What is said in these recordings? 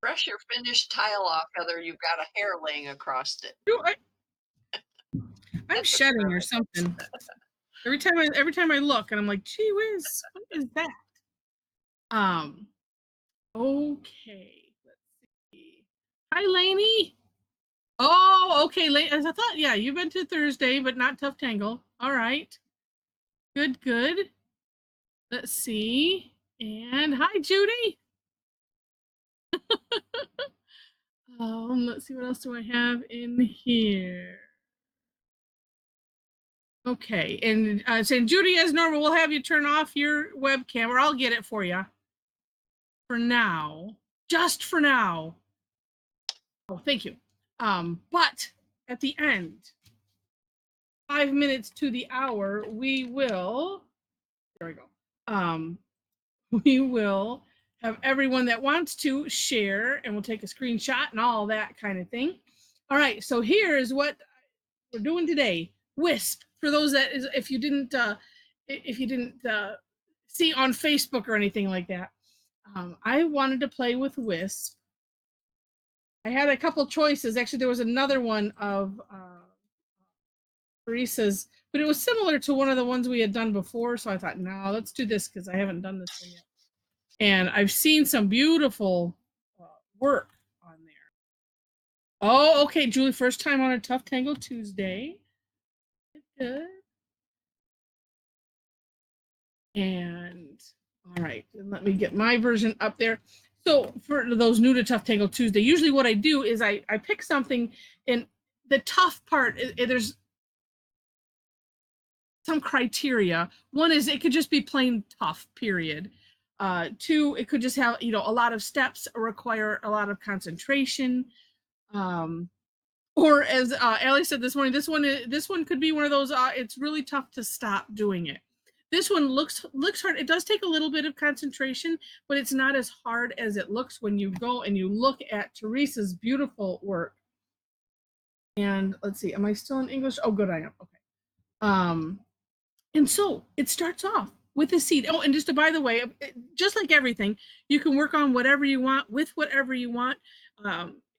Brush your finished tile off, Heather. You've got a hair laying across it. I'm shedding or something. Every time I look and I'm like, gee whiz, what is that? Okay, let's see. Hi, Lainey. Oh, okay, as I thought, yeah, you've been to Thursday, but not Tough Tangle. All right. Good. Let's see. And hi, Judy. Let's see, what else do I have in here? Okay, and saying Judy, as normal, we'll have you turn off your webcam, or I'll get it for you. For now, just for now. Oh, thank you. But at the end, 5 minutes to the hour, we will. There we go. We will have everyone that wants to share, and we'll take a screenshot and all that kind of thing. All right, so here is what we're doing today. Wisp. For those that is, if you didn't see on Facebook or anything like that, I wanted to play with Wisp. I had a couple choices. Actually, there was another one of Theresa's, but it was similar to one of the ones we had done before. So I thought, no, let's do this because I haven't done this one yet. And I've seen some beautiful work on there. Oh, okay, Julie, first time on a Tough Tangle Tuesday. Good. And all right, and let me get my version up there. So for those new to Tough Tangle Tuesday, usually what I do is I pick something, and the tough part, there's some criteria. One is it could just be plain tough, period. Two, it could just have, a lot of steps, or require a lot of concentration. Or as Allie said this morning, this one could be one of those, it's really tough to stop doing it. This one looks hard. It does take a little bit of concentration, but it's not as hard as it looks when you go and you look at Theresa's beautiful work. And let's see, am I still in English? Oh, good, I am. Okay. And so it starts off with a seed. Oh, and just by the way, just like everything, you can work on whatever you want with whatever you want.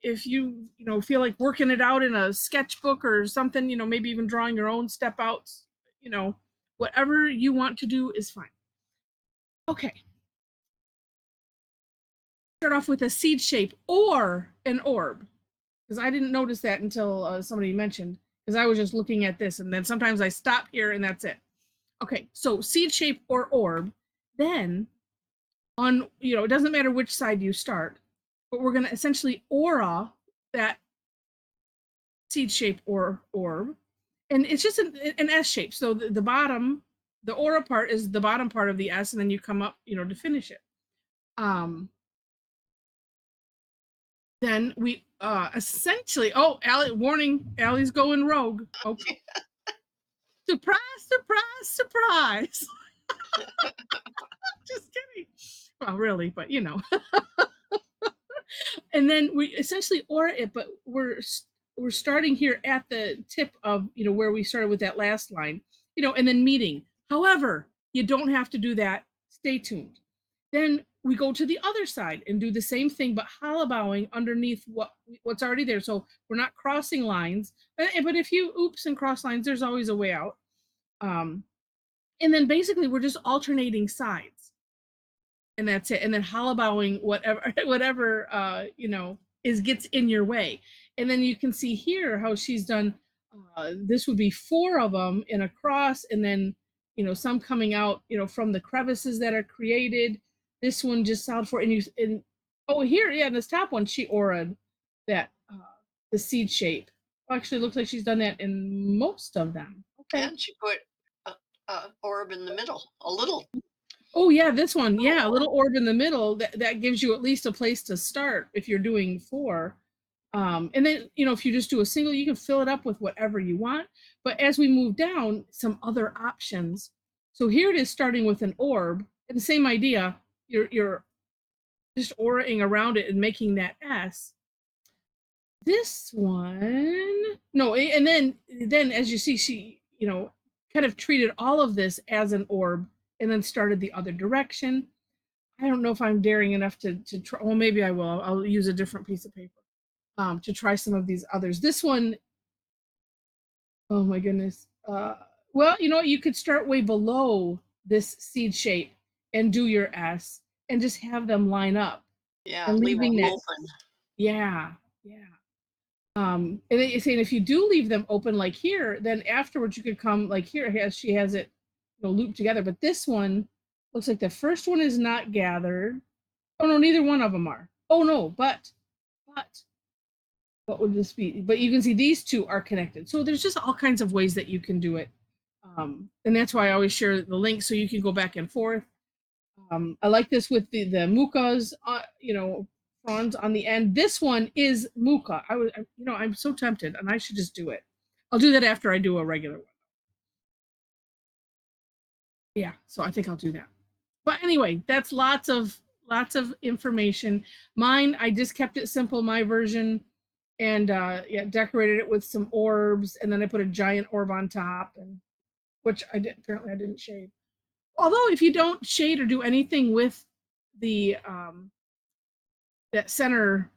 If you feel like working it out in a sketchbook or something, maybe even drawing your own step outs, whatever you want to do is fine. Okay. Start off with a seed shape or an orb, because I didn't notice that until somebody mentioned, because I was just looking at this, and then sometimes I stop here and that's it. Okay, so seed shape or orb. Then on, it doesn't matter which side you start, but we're going to essentially aura that seed shape or orb. And it's just an S shape. So the bottom, the aura part is the bottom part of the S, and then you come up, to finish it. Then we essentially, oh, Allie, warning, Allie's going rogue. Okay. Surprise, surprise, surprise. Just kidding. Well, really, but And then we essentially aura it, but we're starting here at the tip of, where we started with that last line, and then meeting. However, you don't have to do that. Stay tuned. Then we go to the other side and do the same thing, but hollow bowing underneath what's already there. So we're not crossing lines, but if you oops and cross lines, there's always a way out. And then basically we're just alternating sides, and that's it. And then hollow bowing whatever gets in your way. And then you can see here how she's done. This would be 4 of them in a cross, and then some coming out from the crevices that are created. This one just solid 4, and oh, here, yeah, in this top one she auraed that the seed shape. Actually, looks like she's done that in most of them. Okay. And she put orb in the middle, a little. Oh yeah, this one, yeah, a little orb in the middle. That gives you at least a place to start if you're doing 4. And then, if you just do a single, you can fill it up with whatever you want. But as we move down, some other options. So here it is, starting with an orb, and the same idea. You're just auraing around it and making that S. This one, no, and then as you see, she kind of treated all of this as an orb, and then started the other direction. I don't know if I'm daring enough to try. Well, maybe I will. I'll use a different piece of paper to try some of these others. This one, oh my goodness. Well, you know what? You could start way below this seed shape and do your S and just have them line up Yeah, and leave them leaving that. open. Yeah, yeah. And then you're saying if you do leave them open like here, then afterwards you could come like here. She has it, you know, looped together. But this one looks like the first one is not gathered. Oh no, neither one of them are. Oh no, but what would this be? But you can see these two are connected. So there's just all kinds of ways that you can do it. And that's why I always share the link so you can go back and forth. I like this with the mukas, you know, fronds on the end. This one is muka. You know, I'm so tempted, and I should just do it. I'll do that after I do a regular one. Yeah, so I think I'll do that. But anyway, that's lots of information. Mine, I just kept it simple, my version, and yeah, decorated it with some orbs, and then I put a giant orb on top, and which I did. Apparently, I didn't shade. Although, if you don't shade or do anything with the that center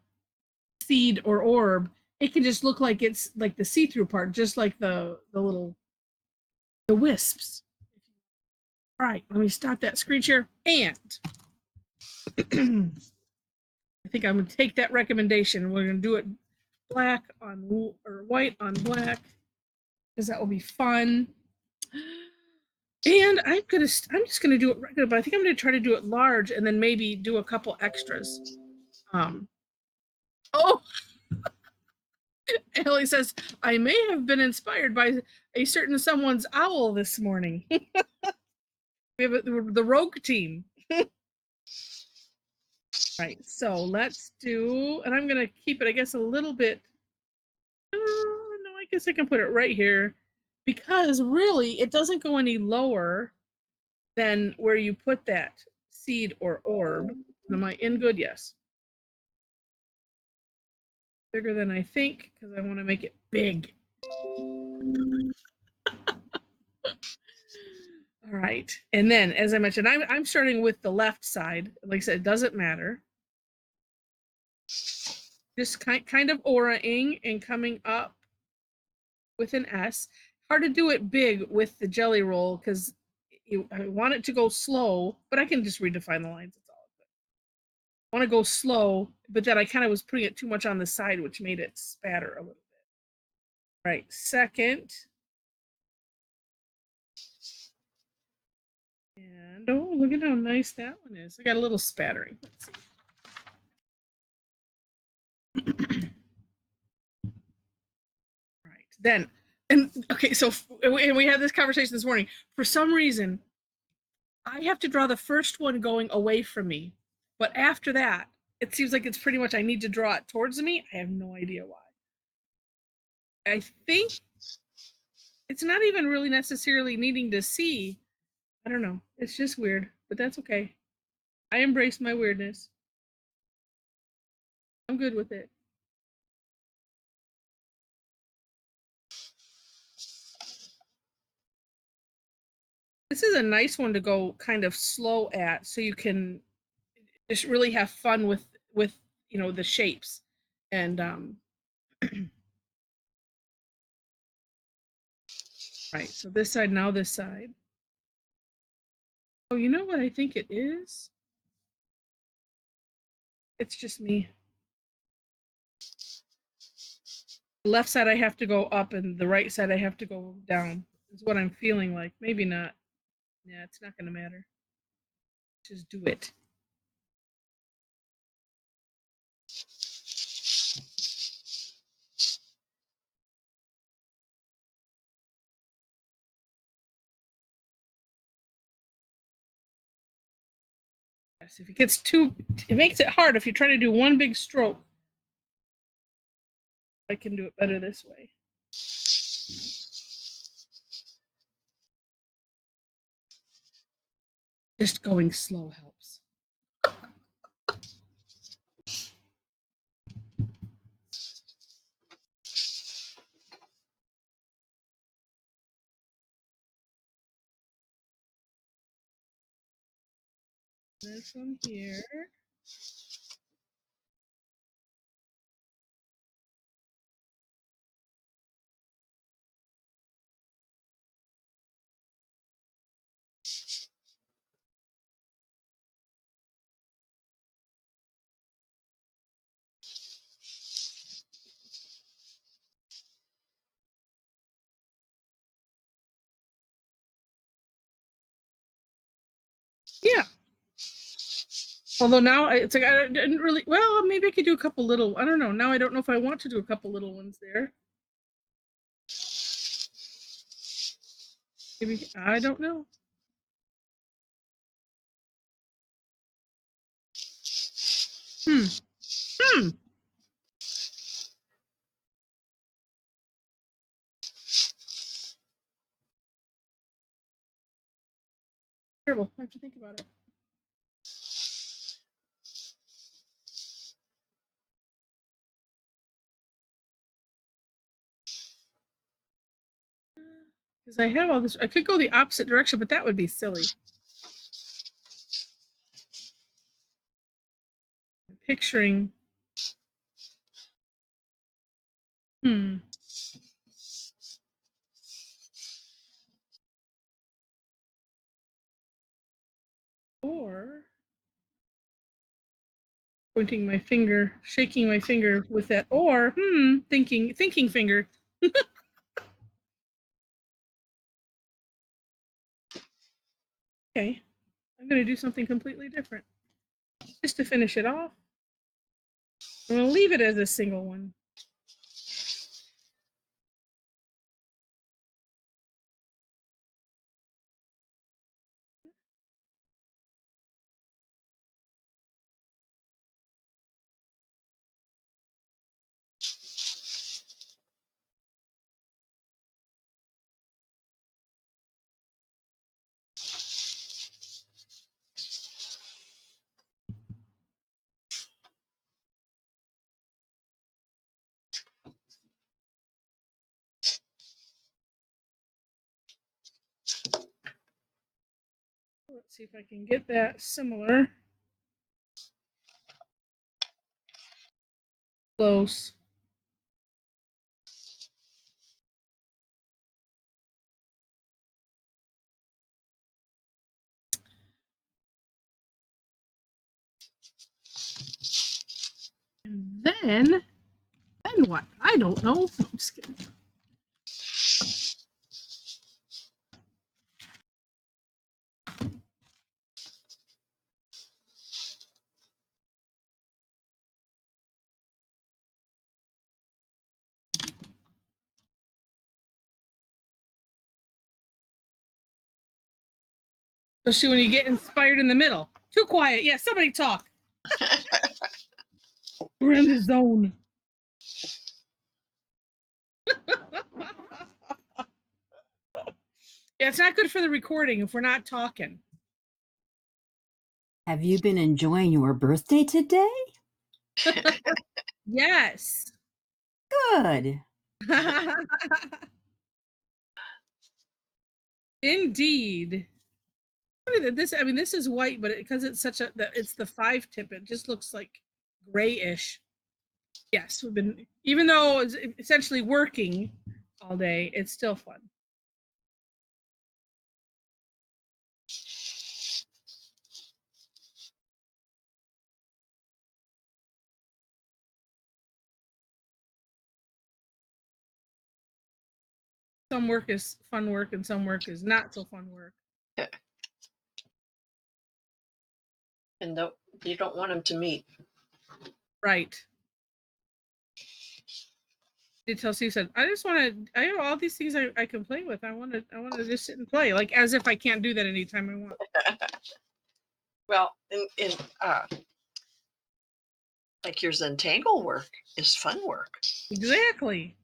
seed or orb, it can just look like it's like the see-through part, just like the little the wisps. All right, let me stop that screen share, and I think I'm gonna take that recommendation. We're gonna do it black on or white on black because that will be fun. And I'm just gonna do it regular, but I think I'm gonna try to do it large and then maybe do a couple extras. Oh, Ellie says, I may have been inspired by a certain someone's owl this morning. We have the rogue team. Right, so let's do, and I'm gonna keep it, I guess, a little bit. No, I guess I can put it right here because really it doesn't go any lower than where you put that seed or orb. Am I in good? Yes. Bigger than I think because I want to make it big. All right. And then, as I mentioned, I'm starting with the left side. Like I said, it doesn't matter. Just kind of auraing and coming up with an S. Hard to do it big with the jelly roll because I want it to go slow, but I can just redefine the lines. It's all good. I want to go slow, but then I kind of was putting it too much on the side, which made it spatter a little bit. Right. Second. And oh, look at how nice that one is. I got a little spattering. Let's see. Right. Then, and okay, so and we had this conversation this morning. For some reason, I have to draw the first one going away from me. But after that, it seems like it's pretty much I need to draw it towards me. I have no idea why. I think it's not even really necessarily needing to see. I don't know. It's just weird, but that's okay. I embrace my weirdness. I'm good with it. This is a nice one to go kind of slow at so you can just really have fun with you know the shapes and right, so this side, now this side. Oh, you know what I think it is? It's just me. The left side I have to go up and the right side I have to go down is what I'm feeling like. Maybe not. Yeah, it's not gonna matter. Just do it. Yes, if it gets too, it makes it hard if you try to do one big stroke. I can do it better this way. Just going slow helps. This one here. Yeah. Although now it's like I didn't really. Well, maybe I could do a couple little. I don't know. Now I don't know if I want to do a couple little ones there. Maybe I don't know. Hmm. Terrible. I have to think about it. Because I have all this. I could go the opposite direction, but that would be silly. I'm picturing. Or pointing my finger, shaking my finger with that, or thinking finger. Okay, I'm going to do something completely different. Just to finish it off, I'm going to leave it as a single one. Let's see if I can get that similar. Close. And then what? I don't know. I'm just kidding. Especially when you get inspired in the middle. Too quiet. Yeah, somebody talk. We're in the zone. Yeah, it's not good for the recording if we're not talking. Have you been enjoying your birthday today? Yes. Good. Indeed. This, I mean, this is white, but because it's such a, it's the 5 tip, it just looks like grayish. Yes, we've been, even though it's essentially working all day, it's still fun. Some work is fun work and some work is not so fun work. And you don't want them to meet. Right. Did tell Steve said, I just want to, I have all these things I can play with. I want to just sit and play, like as if I can't do that anytime I want. Well, like your Zentangle work is fun work. Exactly.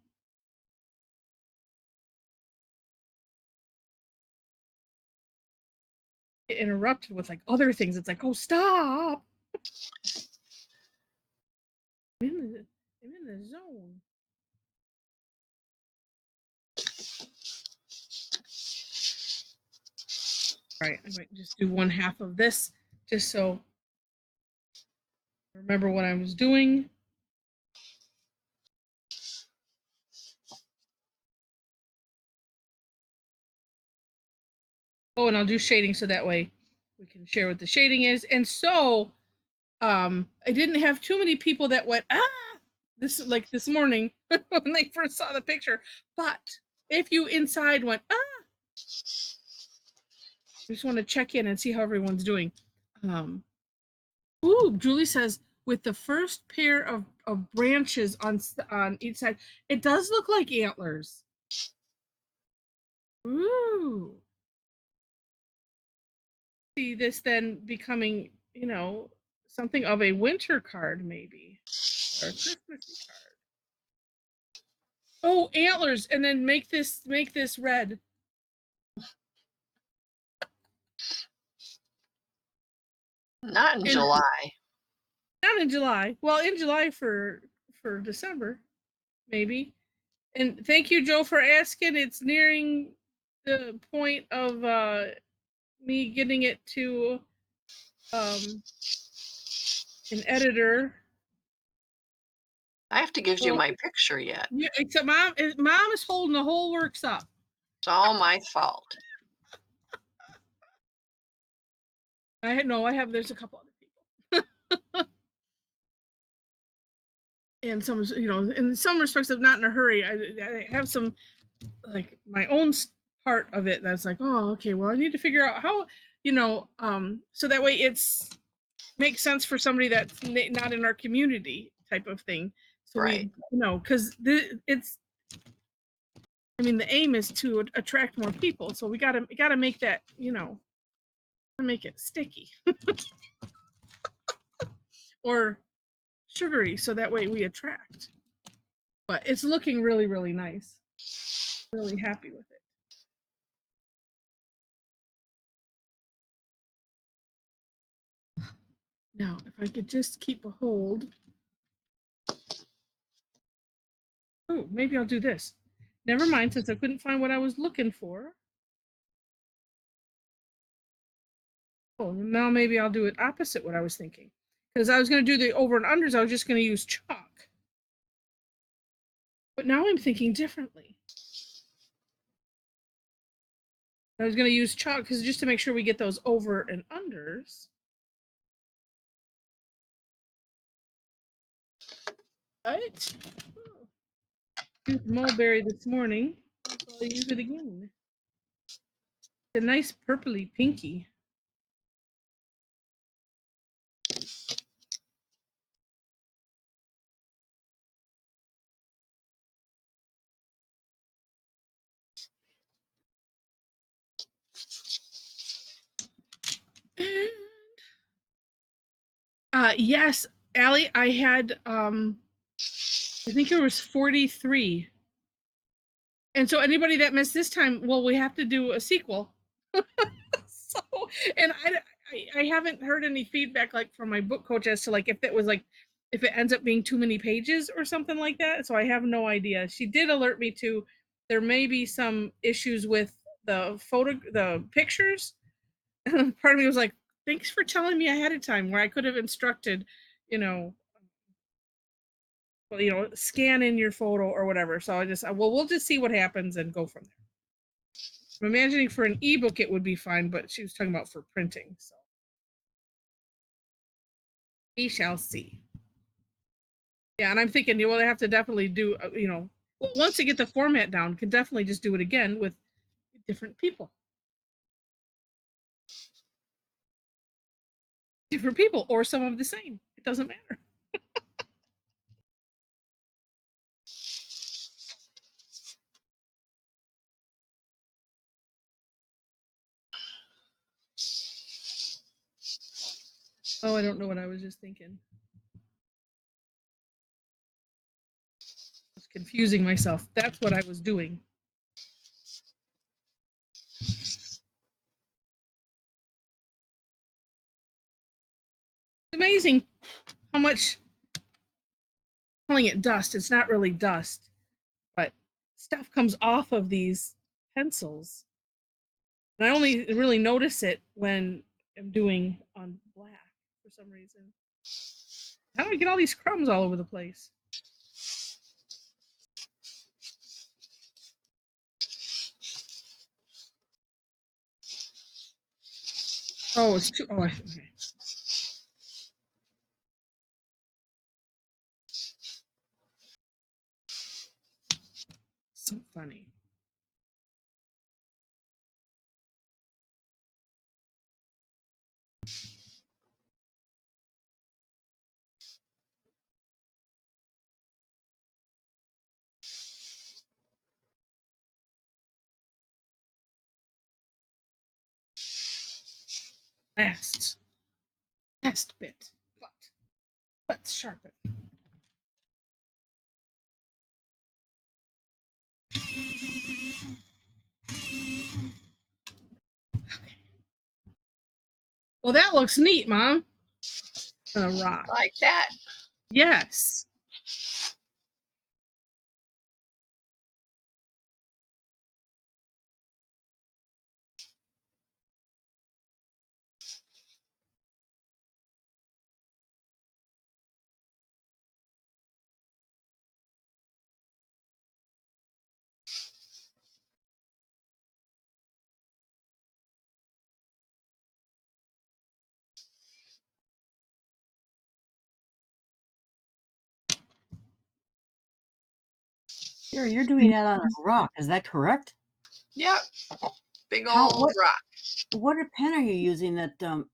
Get interrupted with like other things. It's like, oh, stop. I'm in the zone. All right, I might just do one half of this just so I remember what I was doing. Oh, and I'll do shading so that way we can share what the shading is. And so I didn't have too many people that went, this morning when they first saw the picture. But if you inside went, I just want to check in and see how everyone's doing. Julie says, with the first pair of branches on each side, it does look like antlers. Ooh. See this then becoming, something of a winter card maybe, or a Christmassy card. Oh, antlers, and then make this red. Not in July. Not in July. Well, in July for December, maybe. And thank you, Joe, for asking. It's nearing the point of me getting it to an editor. I have to give you my picture yet. Yeah, except mom is holding the whole works up. It's all my fault. I have. There's a couple other people. And some, in some respects, I'm not in a hurry. I have some, like, my own part of it that's like, oh, okay, well, I need to figure out how, so that way it's makes sense for somebody that's not in our community type of thing. So right. Because it's, the aim is to attract more people. So we gotta make that, make it sticky or sugary, so that way we attract. But it's looking really, really nice. Really happy with it. Now, if I could just keep a hold. Oh, maybe I'll do this. Never mind, since I couldn't find what I was looking for. Oh, now maybe I'll do it opposite what I was thinking. Because I was going to do the over and unders, I was just going to use chalk. But now I'm thinking differently. I was going to use chalk because just to make sure we get those over and unders. Right. Used mulberry this morning. So I'll use it again. It's a nice purpley pinky. Yes, Allie, I had I think it was 43. And so anybody that missed this time, well, we have to do a sequel. So, and I haven't heard any feedback like from my book coach as to like if it ends up being too many pages or something like that. So I have no idea. She did alert me to there may be some issues with the pictures. Part of me was like, thanks for telling me ahead of time, where I could have instructed, scan in your photo or whatever. So we'll just see what happens and go from there. I'm imagining for an ebook it would be fine, but she was talking about for printing. So we shall see. Yeah, and I'm thinking, I have to definitely do, once you get the format down, can definitely just do it again with different people. Different people or some of the same. It doesn't matter. Oh, I don't know what I was just thinking. I was confusing myself. That's what I was doing. It's amazing how much, calling it dust, it's not really dust, but stuff comes off of these pencils. And I only really notice it when I'm doing on some reason. How do I get all these crumbs all over the place? Oh, it's too. Oh, okay. So funny. Last bit. Let's sharpen. Okay. Well, that looks neat, Mom. A rock. Like that. Yes. Here, you're doing that on a rock. Is that correct? Yep. Big How? old rock. What pen are you using that bouncing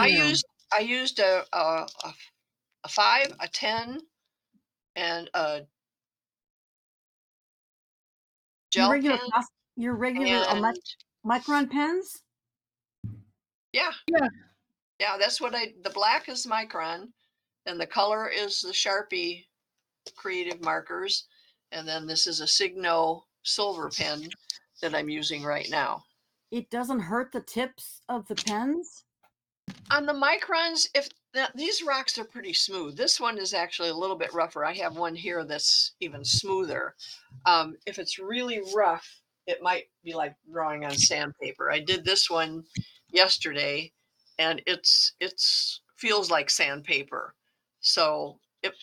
I your used a 5, a 10, and a your gel regular pen, your regular and micron pens? yeah, Yeah. yeah. That's what the black is Micron, and the color is the Sharpie Creative markers, and then this is a Signo silver pen that I'm using right now. It doesn't hurt the tips of the pens? On the Microns, these rocks are pretty smooth. This one is actually a little bit rougher. I have one here that's even smoother. If it's really rough, it might be like drawing on sandpaper. I did this one yesterday, and it's feels like sandpaper. So if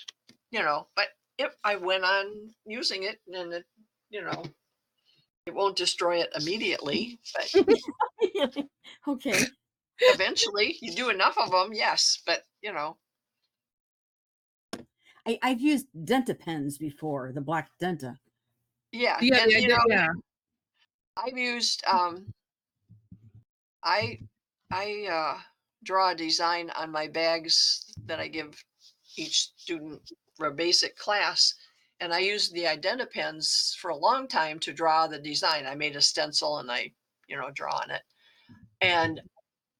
but if I went on using it, and it won't destroy it immediately, but Okay. eventually you do enough of them, yes. But I've used Denta pens before, the black Denta. yeah. Yeah. And Yeah. I've used I draw a design on my bags that I give each student for a basic class, and I used the Identa pens for a long time to draw the design. I made a stencil and I draw on it, and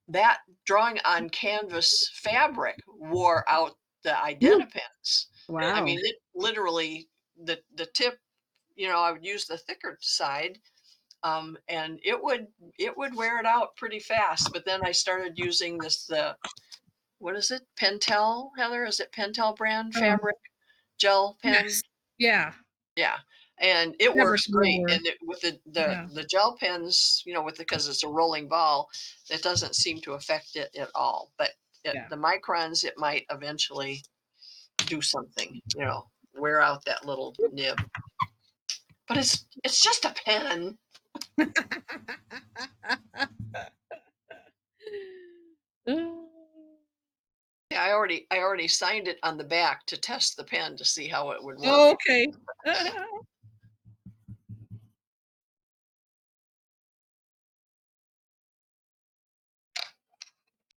that drawing on canvas fabric wore out the Identa pens. I Wow. mean, it literally, the tip, I would use the thicker side, and it would wear it out pretty fast. But then I started using the what is it, Pentel, Heather? Is it Pentel brand fabric gel pen? Yes. Yeah. Yeah, and it Fabric works great. roller. And with the Yeah. the gel pens, because it's a rolling ball, it doesn't seem to affect it at all. But Yeah. the Microns, it might eventually do something, wear out that little nib. But it's just a pen. Yeah, I already signed it on the back to test the pen to see how it would work. Oh, okay.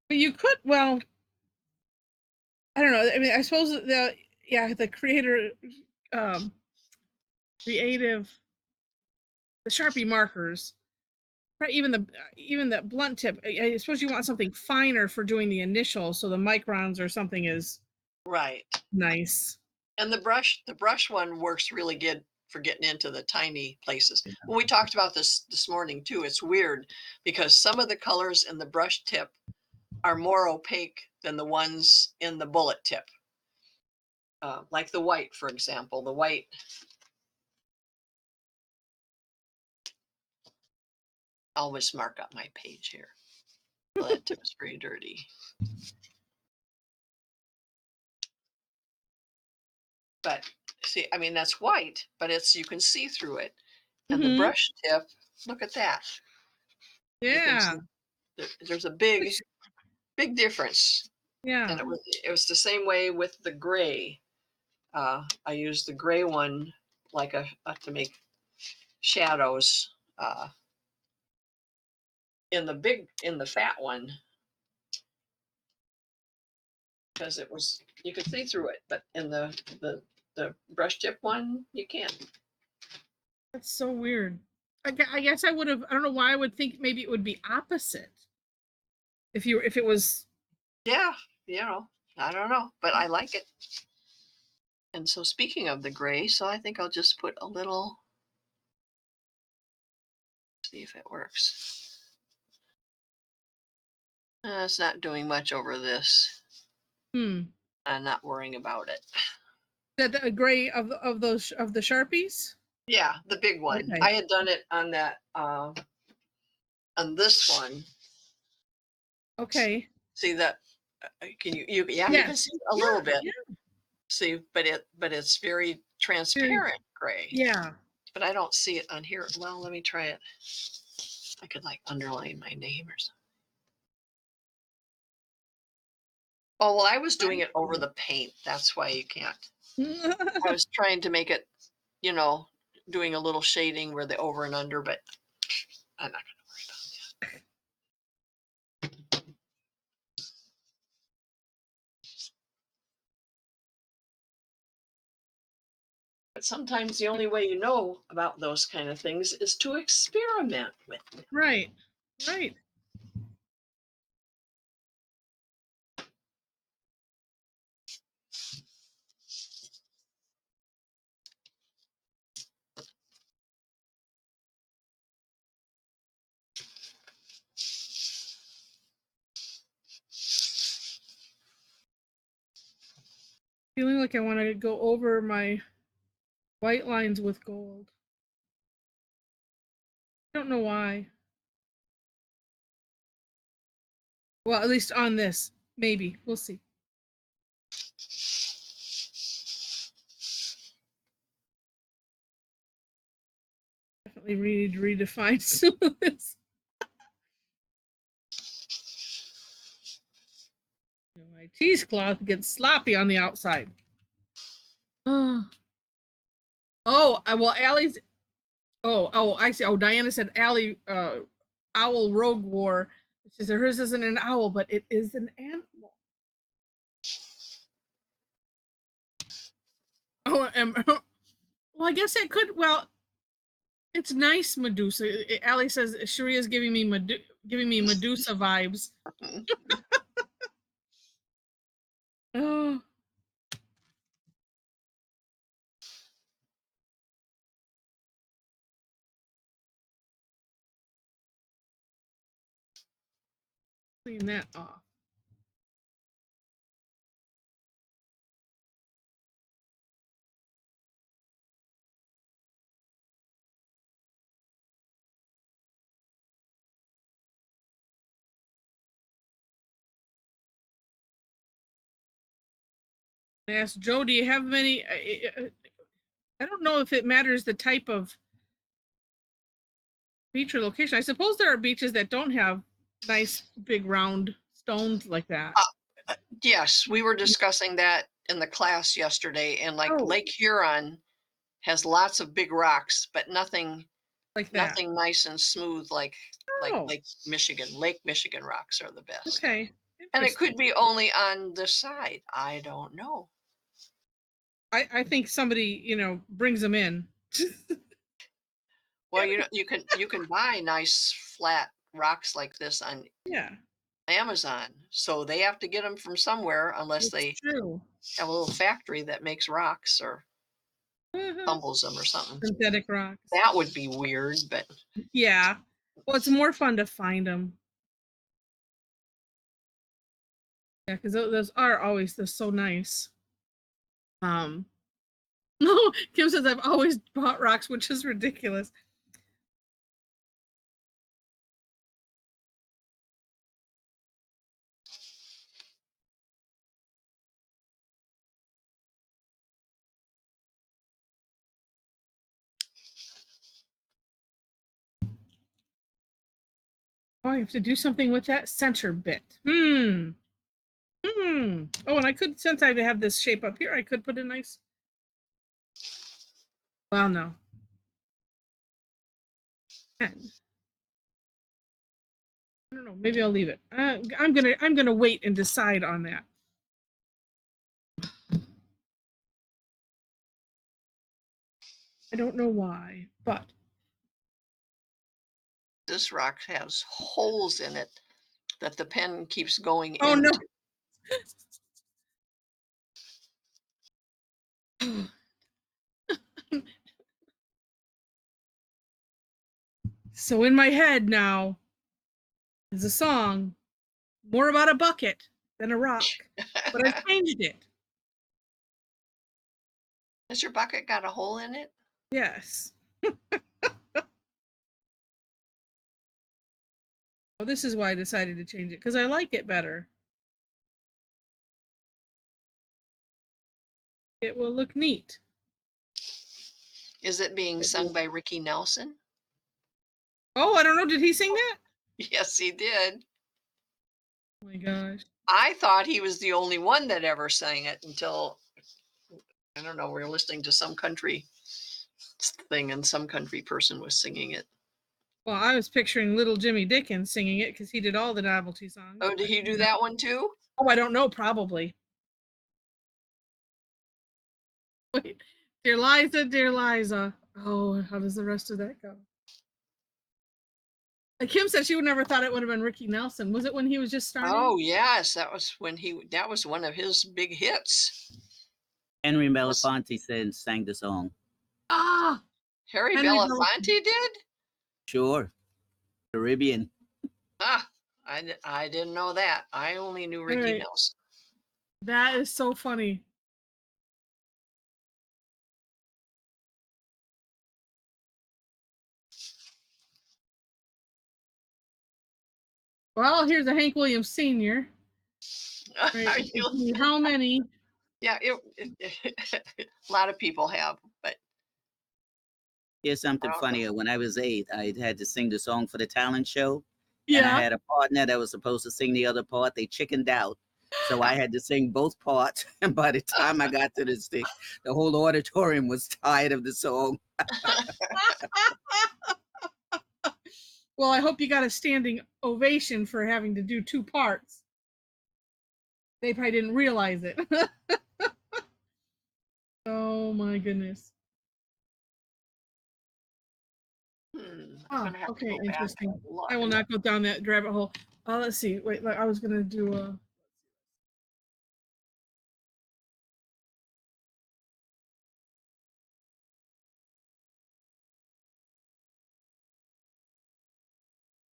But you could, well, I don't know. I mean, I suppose the um, creative, the Sharpie markers, right? Even the blunt tip. I suppose you want something finer for doing the initial, so the microns or something is Right. nice. And the brush one works really good for getting into the tiny places. Well, we talked about this morning too. It's weird because some of the colors in the brush tip are more opaque than the ones in the bullet tip. Like the white, for example. The white, I'll just mark up my page here. Well, that tip is pretty dirty. But see, I mean, that's white, but you can see through it. And the Mhm. brush tip, look at that. You can Yeah. see there's a big, big difference. Yeah. And it was the same way with the gray. I used the gray one like to make shadows. In the fat one, because you could see through it, but in the brush tip one, you can't. That's so weird. I guess I would have. I don't know why I would think maybe it would be opposite. If it was. Yeah, I don't know, but I like it. And so speaking of the gray, so I think I'll just put a little, see if it works. It's not doing much over this. Hmm. I'm not worrying about it. That the gray of the Sharpies. Yeah, the big one. Okay. I had done it on that on this one. Okay. See that? Can you yeah, you can Yes. see a little bit. Yeah. See, but it's very transparent gray. Yeah. But I don't see it on here. Well, let me try it. I could like underline my name or something. Oh, well, I was doing it over the paint. That's why you can't. I was trying to make it, you know, doing a little shading where the over and under, but I'm not going to worry about that. But sometimes the only way you know about those kind of things is to experiment with them. Right. Right. Feeling like I want to go over my white lines with gold. I don't know why. Well, at least on this, maybe we'll see. Definitely need to redefine some of this. My cheesecloth gets sloppy on the outside. Oh, well, Allie's. Oh, I see. Oh, Diana said Allie, owl rogue war. She said hers isn't an owl, but it is an animal. Oh, well, I guess it could. Well, it's nice, Medusa. Allie says Sharia's giving me Medusa vibes. Oh, clean that off. I asked Joe, do you have many? I don't know if it matters the type of beach or location. I suppose there are beaches that don't have nice big round stones like that. Yes, we were discussing that in the class yesterday, and like Oh, Lake Huron has lots of big rocks, but nothing like that. nothing nice and smooth like Oh, Lake Michigan. Lake Michigan rocks are the best. okay. And it could Interesting. be only on this side. I don't know. I think somebody, brings them in. Well, you can buy nice flat rocks like this on Yeah, Amazon. So they have to get them from somewhere unless it's they true. have a little factory that makes rocks or tumbles them or something. Synthetic rocks. That would be weird, but Yeah. Well, it's more fun to find them. Yeah, because those are always so nice. No, Kim says I've always bought rocks, which is ridiculous. Oh, I have to do something with that center bit. Oh, and I could, since I have this shape up here, I could put a nice. Well, no. And I don't know. Maybe I'll leave it. I'm gonna wait and decide on that. I don't know why, but This rock has holes in it that the pen keeps going oh no. into. So in my head now is a song more about a bucket than a rock, but I changed it. Has your bucket got a hole in it? Yes. Oh, this is why I decided to change it, because I like it better. It will look neat. Is it being sung by Ricky Nelson? Oh, I don't know. Did he sing that? Yes, he did. Oh my gosh. I thought he was the only one that ever sang it until, I don't know, we were listening to some country thing and some country person was singing it. Well, I was picturing little Jimmy Dickens singing it because he did all the novelty songs. Oh, did he do that one too? Oh, I don't know. Probably. Wait. Dear Liza, dear Liza. Oh, how does the rest of that go? Kim said she would never thought it would have been Ricky Nelson. Was it when he was just starting? Oh, yes. That was when that was one of his big hits. Henry Belafonte sang the song. Ah, Harry Henry Belafonte did? Sure. Caribbean. Ah, I didn't know that. I only knew Ricky right. Nelson. That is so funny. Well, here's a Hank Williams Sr. Right. How many? Yeah, a lot of people have, but Here's something funny. When I was 8, I had to sing the song for the talent show. Yeah. And I had a partner that was supposed to sing the other part. They chickened out. So I had to sing both parts. And by the time I got to the stick, the whole auditorium was tired of the song. Well, I hope you got a standing ovation for having to do 2 parts. They probably didn't realize it. Oh my goodness. Okay, interesting. I will not go down that rabbit hole. Let's see. Wait, I was gonna do a.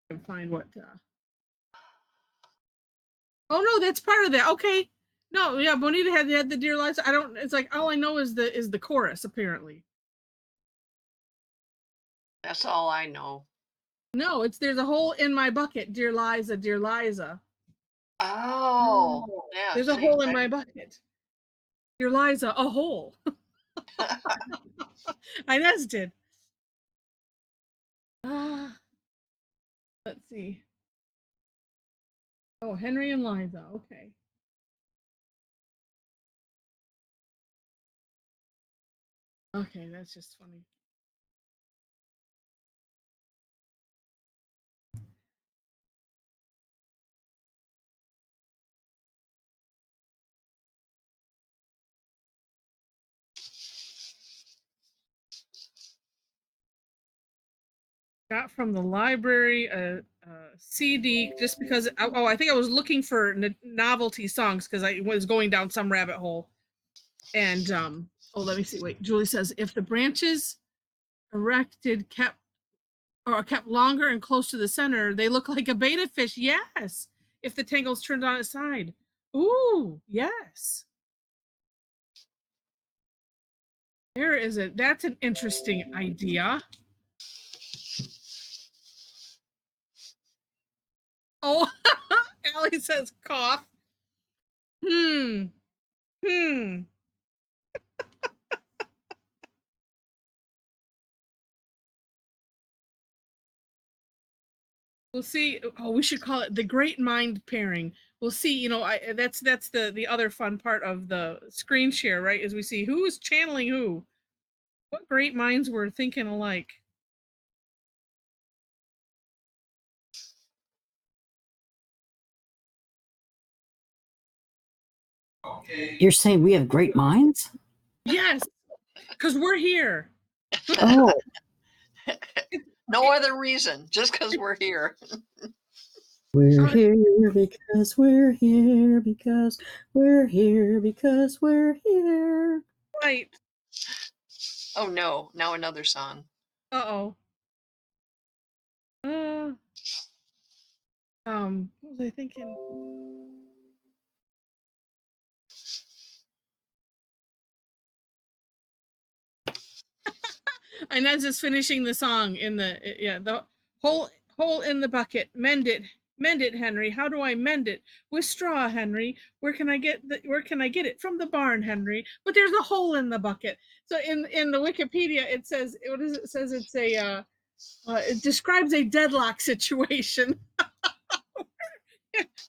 And find what. Oh no, that's part of that. Okay. No, yeah, Bonita had the Dear Liza. I don't. It's like all I know is the chorus apparently. That's all I know. No, it's there's a hole in my bucket, dear Liza, dear Liza. Oh, yeah. There's a hole in my bucket. Dear Liza, a hole. I nested. Let's see. Oh, Henry and Liza. Okay. Okay, that's just funny. Got from the library a CD just because. I think I was looking for novelty songs because I was going down some rabbit hole. And let me see. Wait, Julie says if the branches erected kept longer and close to the center, they look like a betta fish. Yes, if the tangle's turned on its side. Ooh, yes. There is it. That's an interesting idea. Oh, Allie says cough. Hmm. We'll see. Oh, we should call it the great mind pairing. We'll see. You know, that's the other fun part of the screen share, right? Is we see who is channeling who. What great minds were thinking alike. You're saying we have great minds? Yes, because we're here. Oh, No other reason, just because we're here. we're here because we're here because we're here because we're here. Right. Oh no, now another song. Uh-oh. What was I thinking? I'm not just finishing the song in the hole in the bucket. Mend it, Henry. How do I mend it? With straw, Henry. Where can I get it? From the barn, Henry. But there's a hole in the bucket. So in the Wikipedia it says, what is it? It says it's a it describes a deadlock situation.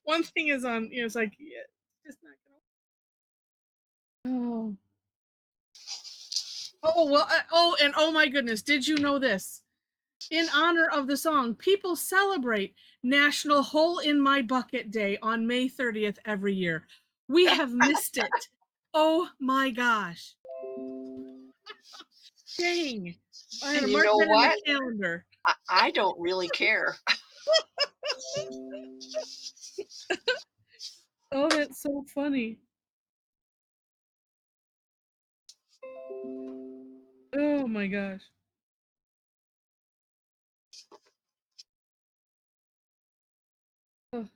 One thing is on, it's like, yeah, it's just not gonna. Oh well. And oh my goodness, did you know this? In honor of the song, people celebrate National Hole in My Bucket Day on May 30th every year. We have missed it. Oh my gosh. Dang. I had And to you mark know that in what? the calendar. I don't really care. Oh, that's so funny. Oh my gosh. Oh.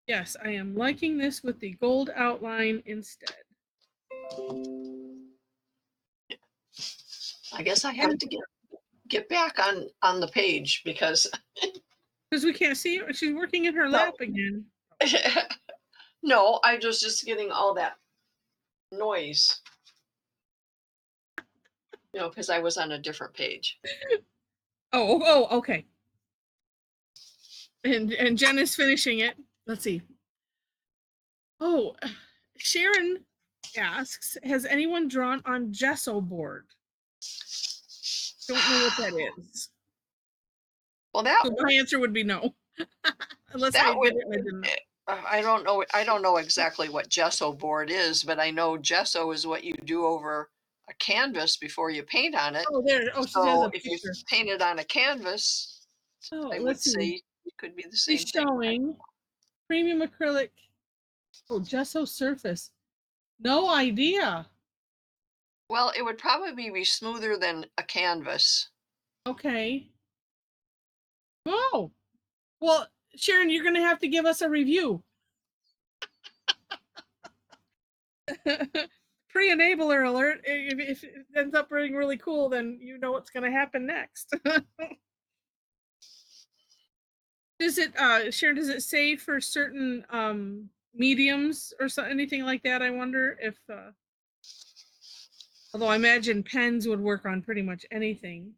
Yes, I am liking this with the gold outline instead. I guess I have to get back on the page because Because we can't see her. She's working in her lap again. no, I was just getting all that noise. Because I was on a different page. Oh, okay. And Jen is finishing it. Let's see. Oh, Sharon asks, has anyone drawn on gesso board? Don't know what that is. Well, that So my answer would be no. Unless I that would. did it, I didn't. I don't know. I don't know exactly what gesso board is, but I know gesso is what you do over a canvas before you paint on it. Oh, there. Oh, she has So a if you picture. paint it on a canvas, Oh, I would let's see. say it could be the same She's thing. showing premium acrylic. Oh, gesso surface. No idea. Well, it would probably be smoother than a canvas. Okay. Oh, well, Sharon, you're going to have to give us a review. Pre-enabler alert. If it ends up being really cool, then you know what's going to happen next. Does it, Sharon, does it say for certain mediums or anything like that? I wonder if, although I imagine pens would work on pretty much anything.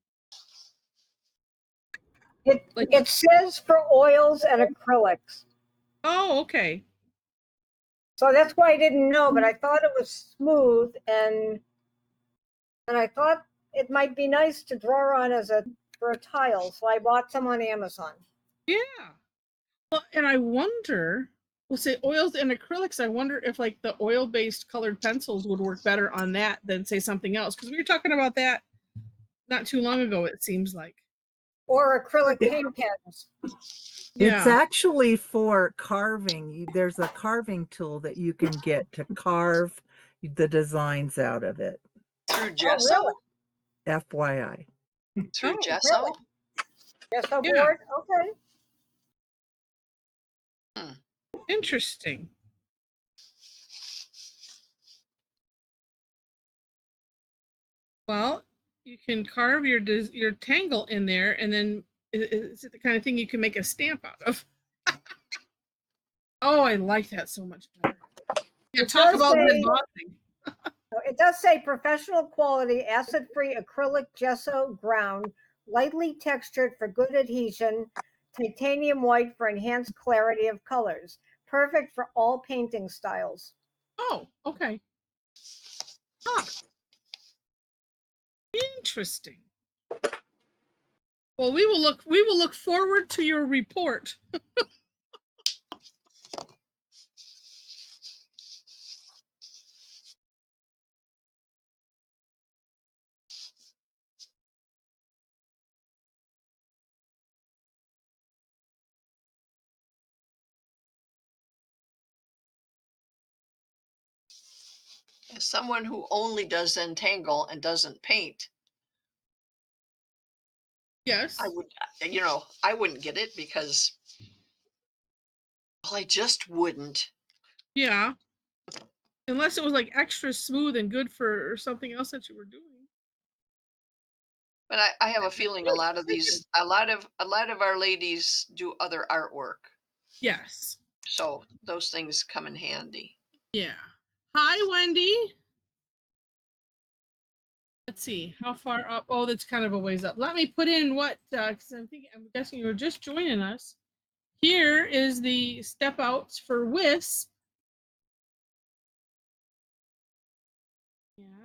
It says for oils and acrylics. Oh, okay. So that's why I didn't know, but I thought it was smooth and I thought it might be nice to draw on for a tile. So I bought some on Amazon. Yeah. Well, and I wonder, we'll say oils and acrylics, I wonder if like the oil-based colored pencils would work better on that than say something else. Because we were talking about that not too long ago, it seems like. Or acrylic paint pens. It's actually for carving. There's a carving tool that you can get to carve the designs out of it. Through gesso? Oh, really? FYI. Through Oh, gesso? really? Gesso Yeah. board? Okay. Interesting. Well, you can carve your tangle in there, and then is it the kind of thing you can make a stamp out of? Oh, I like that so much better. Yeah, It talk does about say- embossing. It does say professional quality acid-free acrylic gesso ground, lightly textured for good adhesion, titanium white for enhanced clarity of colors. Perfect for all painting styles. Oh, okay. Huh. Interesting. Well, we will look forward to your report. As someone who only does Zentangle and doesn't paint, Yes. I would, I wouldn't get it because, well, I just wouldn't. Yeah. Unless it was like extra smooth and good for something else that you were doing. But I have a feeling a lot of our ladies do other artwork, Yes. so those things come in handy. Yeah. Hi, Wendy. Let's see how far up. Oh, that's kind of a ways up. Let me put in what because I'm guessing you're just joining us. Here is the step outs for Wisp.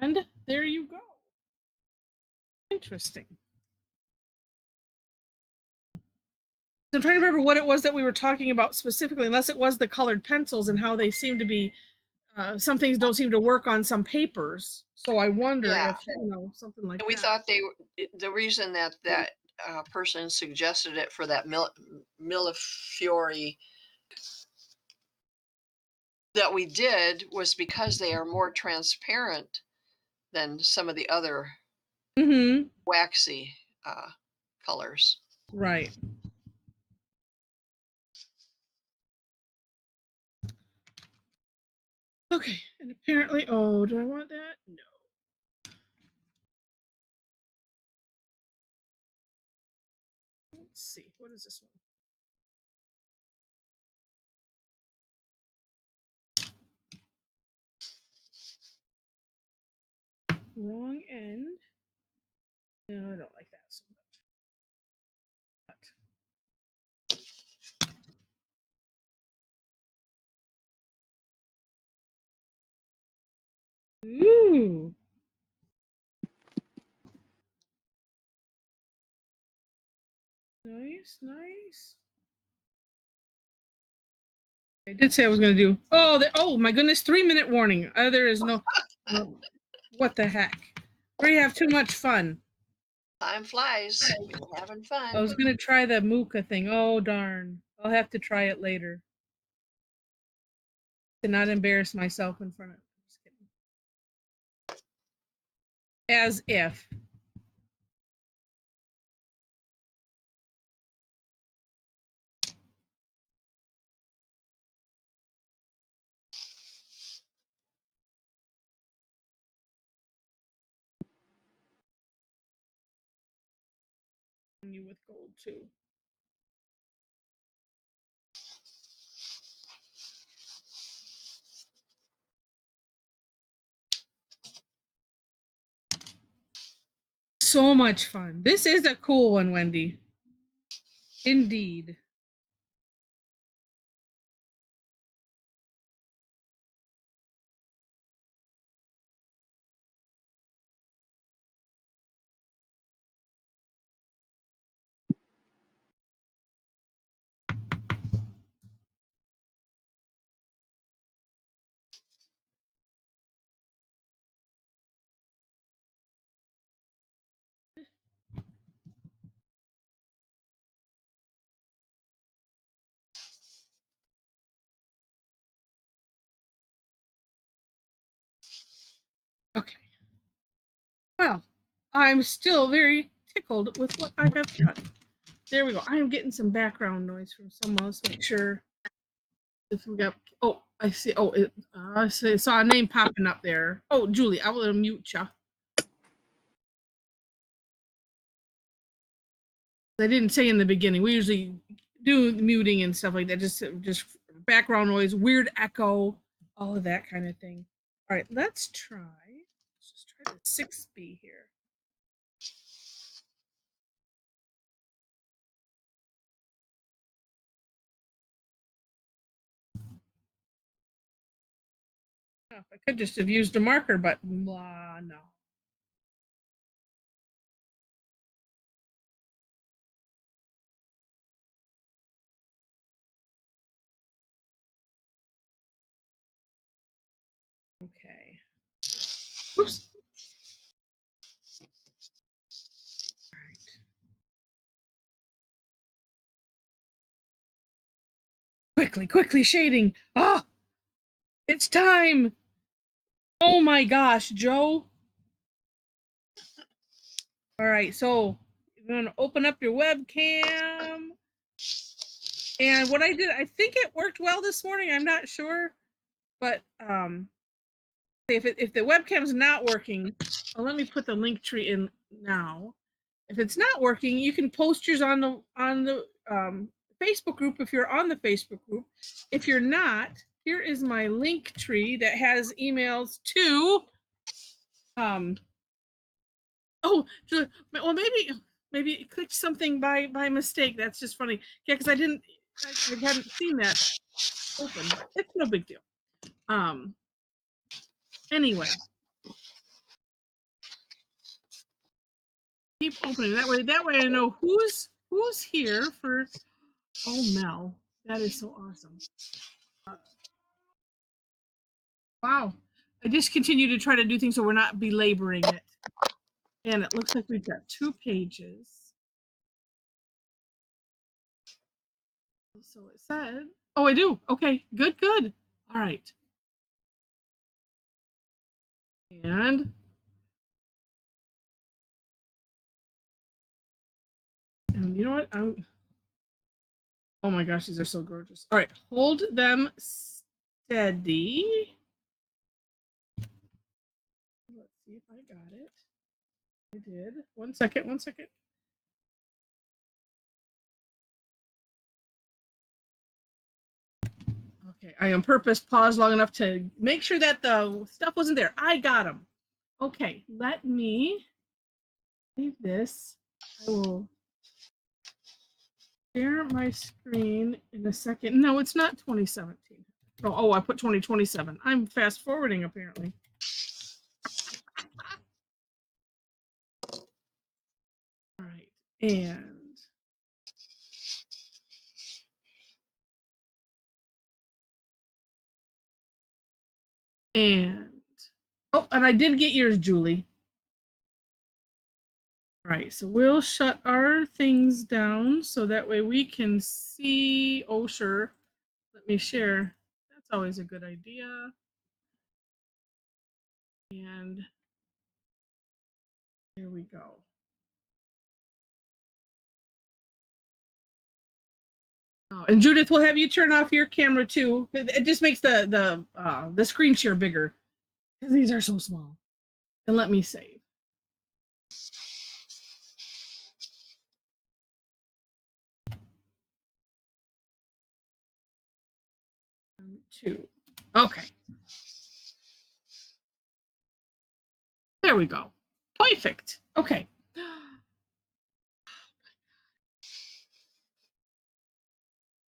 And there you go. Interesting. I'm trying to remember what it was that we were talking about specifically, unless it was the colored pencils and how they seem to be, some things don't seem to work on some papers. So I wonder Yeah. if, something like And we that. thought the reason that person suggested it for that Millefiori that we did was because they are more transparent than some of the other Mm-hmm. waxy colors. Right. Okay, and apparently, oh, do I want that? No. Let's see, what is this one? Wrong end. No, I don't like that so much. Ooh. Nice, nice. I did say I was going to do. Oh, oh my goodness! 3-minute warning. There is no. What the heck? We have too much fun. Time flies. We're having fun. I was going to try the Mooka thing. Oh darn! I'll have to try it later. To not embarrass myself in front of. Just kidding. As if. You with gold too. So much fun. This is a cool one, Wendy. Indeed. Okay. Well, I'm still very tickled with what I have done. There we go. I am getting some background noise from someone else. Make sure if we got. Oh, I see. Oh, I saw a name popping up there. Oh, Julie, I will mute you. I didn't say in the beginning. We usually do muting and stuff like that. Just background noise, weird echo, all of that kind of thing. All right, let's try. try the 6B here. Oh, I could just have used a marker, but blah, no. Okay. Oops. All right. Quickly shading. Ah, it's time. Oh my gosh, Joe. All right, so you're gonna open up your webcam. And what I did, I think it worked well this morning. I'm not sure, but if the webcam's not working, well, let me put the link tree in now. If it's not working, you can post yours on the Facebook group if you're on the Facebook group. If you're not, here is my link tree that has emails to oh, well, maybe it clicked something by mistake. That's just funny. Yeah, because I hadn't seen that open, but it's no big deal. Anyway, keep opening that way I know who's here for. Oh, Mel, that is so awesome. Wow, I just continue to try to do things so we're not belaboring it. And it looks like we've got 2 pages. So it said, oh, I do. Okay, good. All right. And you know what? Oh my gosh, these are so gorgeous. All right, hold them steady. Let's see if I got it. I did. One second. Okay, I on purpose paused long enough to make sure that the stuff wasn't there. I got them. Okay, let me leave this. I will share my screen in a second. No, it's not 2017. Oh, I put 2027. I'm fast forwarding apparently. All right, and oh, and I did get yours, Julie. All right, so we'll shut our things down so that way we can see. Oh, sure. Let me share. That's always a good idea. And here we go. Oh, and Judith, we'll have you turn off your camera too. It just makes the screen share bigger because these are so small. And let me save. Two. Okay. There we go. Perfect. Okay.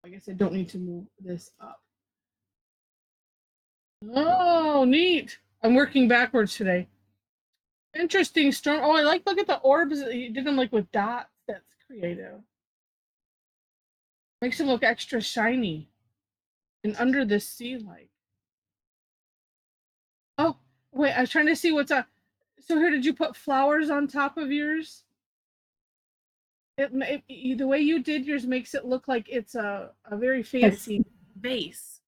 I guess I don't need to move this up. Oh, neat. I'm working backwards today. Interesting storm. Oh, look at the orbs. You did them like with dots. That's creative. Makes them look extra shiny. And under the sea like. Oh, wait, I was trying to see what's on. So here, did you put flowers on top of yours? The way you did yours makes it look like it's a very fancy vase.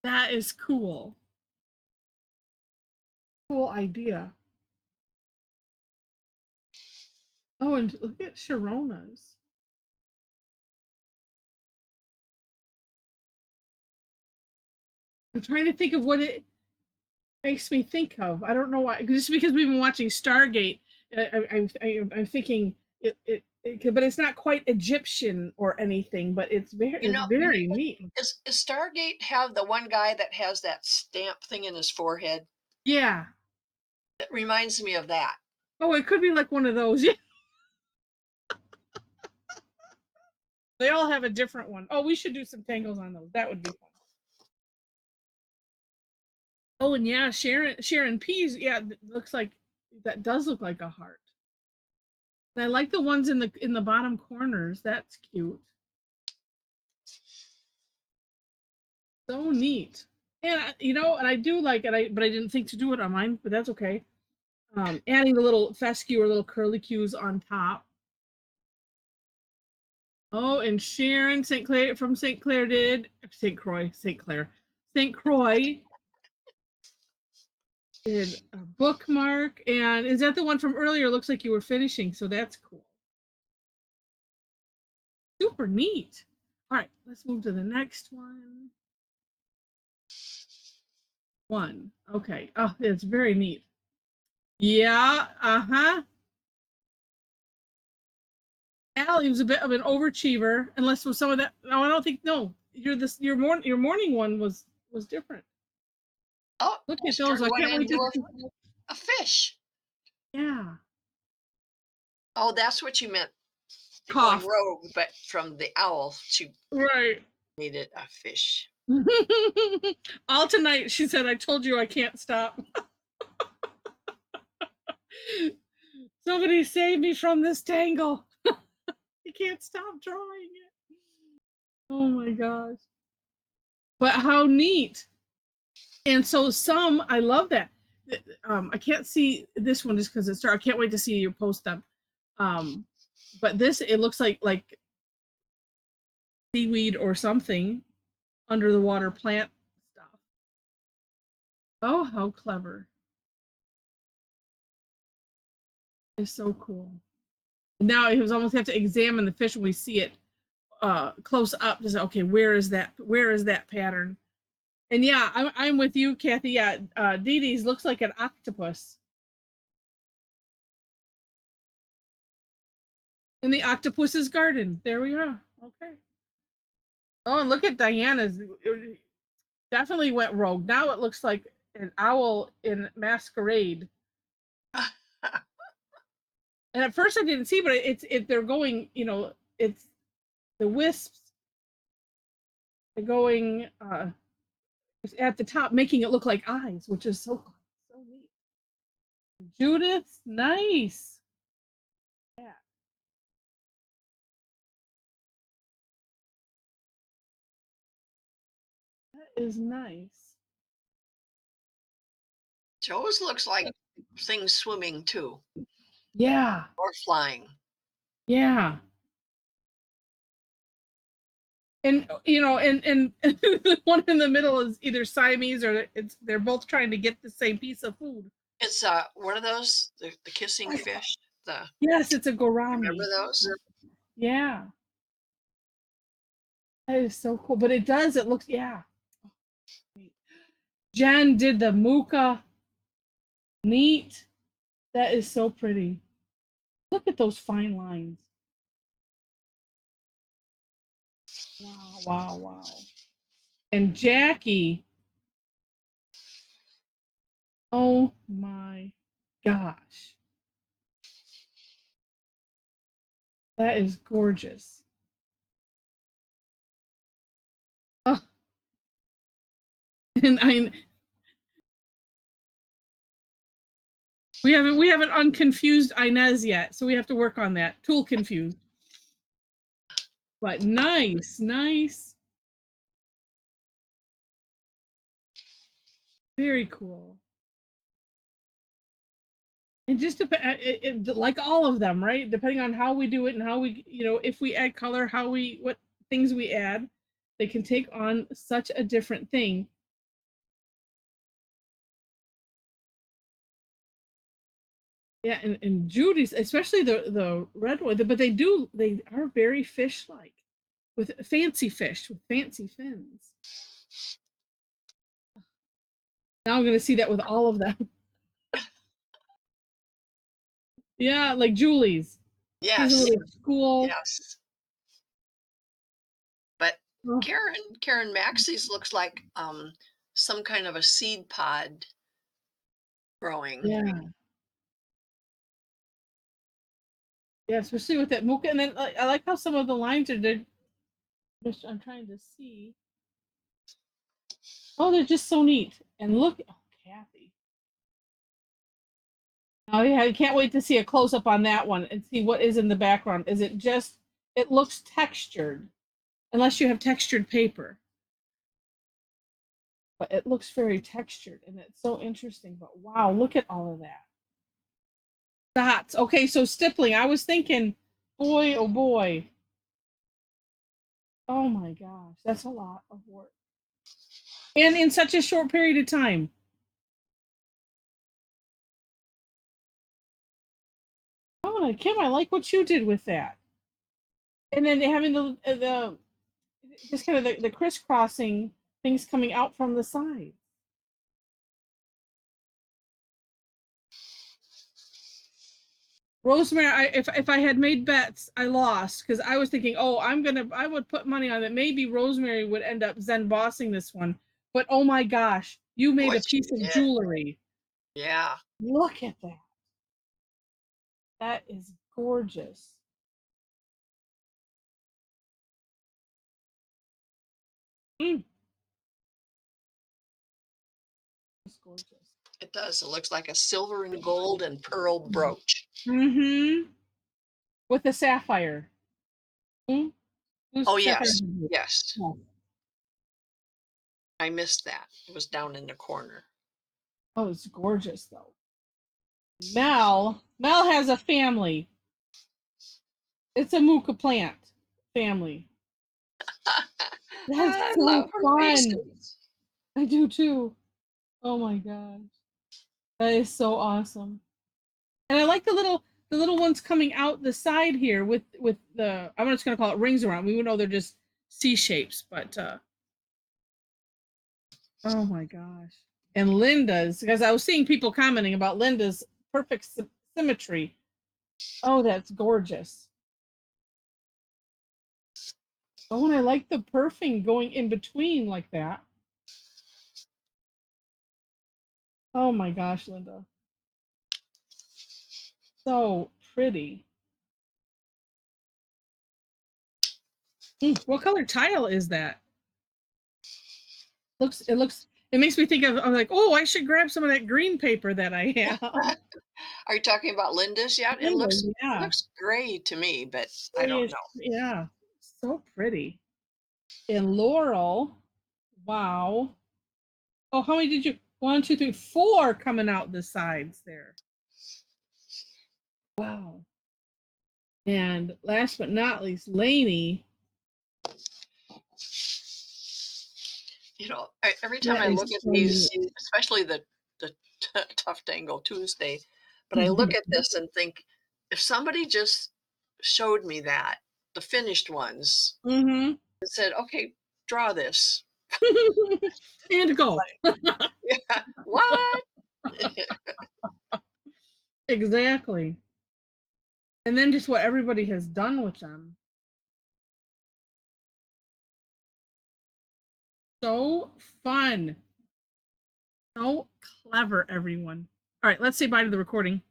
That is cool. Cool idea. Oh, and look at Sharona's. I'm trying to think of what it makes me think of. I don't know why. Just because we've been watching Stargate, I'm thinking it but it's not quite Egyptian or anything, but it's very neat. Is Stargate have the one guy that has that stamp thing in his forehead? Yeah. It reminds me of that. Oh, it could be like one of those. Yeah. They all have a different one. Oh, we should do some tangles on those. That would be fun. Oh, and yeah, Sharon P's. Yeah, looks like that does look like a heart. And I like the ones in the bottom corners. That's cute. So neat. And and I do like it. But I didn't think to do it on mine. But that's okay. Adding the little fescue or little curlicues on top. Oh, and Sharon St. Clair from St. Clair did St. Croix did a bookmark. And is that the one from earlier? Looks like you were finishing, so that's cool. Super neat. All right, let's move to the next one. Okay. Oh, it's very neat. Yeah. Allie was a bit of an overachiever, unless with some of that. No, I don't think. No, your morning one was different. Oh, Look at those! I can't wait to see. A fish. Yeah. Oh, that's what you meant. Cough. Going rogue, but from the owl, she Right. made it a fish. All tonight, she said, I told you I can't stop. Somebody save me from this tangle. I can't stop drawing it. Oh my gosh. But how neat. And so I love that. I can't see this one just because it's dark. I can't wait to see you post them. But this, it looks like seaweed or something under the water plant stuff. Oh, how clever. It's so cool. Now it was almost have to examine the fish when we see it close up to say, okay, where is that pattern? And yeah, I'm with you, Kathy. Yeah, Dee Dee's looks like an octopus. In the octopus's garden. There we are. Okay. Oh, and look at Diana's. It definitely went rogue. Now it looks like an owl in masquerade. And at first I didn't see, but they're going, it's the wisps. They're going at the top, making it look like eyes, which is so neat. Judith, nice. Yeah. That is nice. Joe's looks like things swimming too. Yeah. Or flying. Yeah. And and the one in the middle is either Siamese or they're both trying to get the same piece of food. It's one of those the kissing fish. Yes, it's a gourami. Remember those? Yeah. That is so cool. But it looks, yeah. Jen did the Muka. Neat. That is so pretty. Look at those fine lines. Wow. And Jackie. Oh my gosh. That is gorgeous. Oh. And we haven't unconfused Inez yet, so we have to work on that. Tool confused. But nice. Very cool. And just like all of them, right? Depending on how we do it and how we, if we add color, what things we add, they can take on such a different thing. Yeah, and Judy's, especially the red one, but they are very fish-like, with fancy fish with fancy fins. Now I'm gonna see that with all of them. Yeah, like Julie's. Here's a Yes, little school. yes. But Oh, Karen Maxey's looks like some kind of a seed pod growing. yeah. Yeah, especially with that mocha. And then I like how some of the lines are, I'm trying to see. Oh, they're just so neat. And look, oh, Kathy. Oh yeah, I can't wait to see a close up on that one and see what is in the background. Is it just, it looks textured, unless you have textured paper. But it looks very textured and it's so interesting. But wow, look at all of that. Dots. Okay, so stippling. I was thinking, boy, oh boy. Oh my gosh, that's a lot of work. And in such a short period of time. Oh, Kim, I like what you did with that. And then having the just kind of the crisscrossing things coming out from the side. Rosemary, if I had made bets, I lost because I was thinking, oh, I would put money on it. Maybe Rosemary would end up Zen bossing this one. But oh my gosh, you made Boy, a piece she of did. jewelry. Yeah. Look at that. That is gorgeous. Mm. It's gorgeous. It does. It looks like a silver and gold and pearl brooch. Mm-hmm. With a sapphire. Mm? Oh, Sapphire. yes. Yes. Yeah. I missed that. It was down in the corner. Oh, it's gorgeous though. Mel has a family. It's a muka plant family. That's I so love her fun. vases. I do too. Oh my gosh. That is so awesome. And I like the little ones coming out the side here with the, I'm just gonna call it rings around. We would know they're just C shapes, but oh my gosh. And Linda's, because I was seeing people commenting about Linda's perfect symmetry. Oh, that's gorgeous. Oh, and I like the perfing going in between like that. Oh my gosh, Linda. So pretty. What color tile is that? It makes me think of, I'm like, oh, I should grab some of that green paper that I have. Are you talking about Linda's yet? It Linda, looks yeah. gray to me, but I don't know. Yeah. So pretty. And Laurel, wow. Oh, how many did you? 1, 2, 3, 4 coming out the sides there. Wow. And last but not least, Lainey. You know, every time That I is look at so these, neat. especially the Tough Tangle Tuesday, but I look at this and think, if somebody just showed me that, the finished ones, Mm-hmm. and said, okay, draw this. And go. Yeah, what? Exactly. And then just what everybody has done with them. So fun. So clever, everyone. All right, let's say bye to the recording.